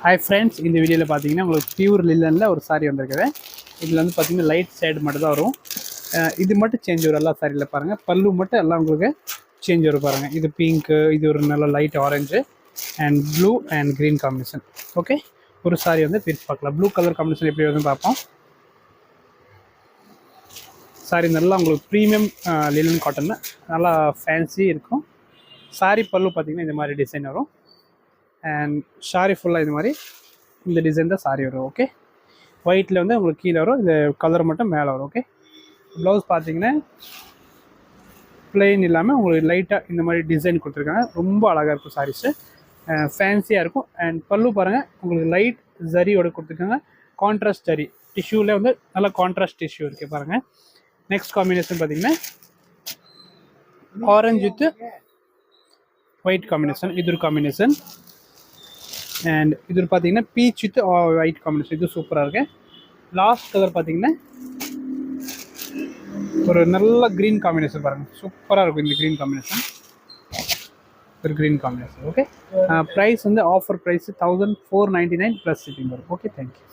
Hi friends, இந்த வீடியோவில் பார்த்தீங்கன்னா உங்களுக்கு பியூர் லில்லனில் ஒரு சாரீ வந்திருக்குது. இதில் வந்து பார்த்தீங்கன்னா லைட் சைடு மட்டும் தான் வரும். இது மட்டும் சேஞ்ச் வரும் எல்லா சாரியில் பாருங்கள். பல்லு மட்டும் எல்லாம் உங்களுக்கு சேஞ்ச் வரும் பாருங்கள். இது பிங்க்கு, இது ஒரு நல்ல light orange and blue and green combination. Okay, ஒரு சாரீ வந்து பிரித்து பார்க்கலாம். ப்ளூ கலர் காம்பினேஷன் எப்படி வருதுன்னு பார்ப்போம். சாரீ நல்லா உங்களுக்கு ப்ரீமியம் லில்லன் காட்டன், நல்லா ஃபேன்சி இருக்கும். சாரீ பல்லு பார்த்தீங்கன்னா இந்த மாதிரி டிசைன் வரும். அண்ட் சாரீ ஃபுல்லாக இது மாதிரி இந்த டிசைன் தான் சாரீ வரும். ஓகே, ஒயிட்டில் வந்து உங்களுக்கு கீழே வரும், இந்த கலர் மட்டும் மேலே வரும். ஓகே, ப்ளவுஸ் பார்த்தீங்கன்னா பிளெயின் இல்லாமல் உங்களுக்கு லைட்டாக இந்த மாதிரி டிசைன் கொடுத்துருக்காங்க. ரொம்ப அழகாக இருக்கும் சாரீஸு, ஃபேன்சியாக இருக்கும். அண்ட் பல்லு பாருங்கள், உங்களுக்கு லைட் ஜரியோடு கொடுத்துருக்காங்க. கான்ட்ராஸ்ட் ஜரி டிஷ்யூவில் வந்து நல்லா கான்ட்ராஸ்ட் டிஷ்யூ இருக்குது பாருங்கள். நெக்ஸ்ட் காம்பினேஷன் பார்த்தீங்கன்னா ஆரஞ்சு வித் ஒயிட் காம்பினேஷன், இது ஒரு காம்பினேஷன். அண்ட் இது பார்த்தீங்கன்னா பீச் வித் ஒயிட் காம்பினேஷன், இது சூப்பராக இருக்கு. லாஸ்ட் கலர் பார்த்தீங்கன்னா ஒரு நல்ல க்ரீன் காம்பினேஷன் பாருங்கள், சூப்பராக இருக்கும் இந்த க்ரீன் காம்பினேஷன், ஒரு க்ரீன் காம்பினேஷன். ஓகே, ப்ரைஸ் வந்து ஆஃபர் ப்ரைஸ் 1499 ப்ளஸ் ஷிப்பிங் வரும். Okay, thank you.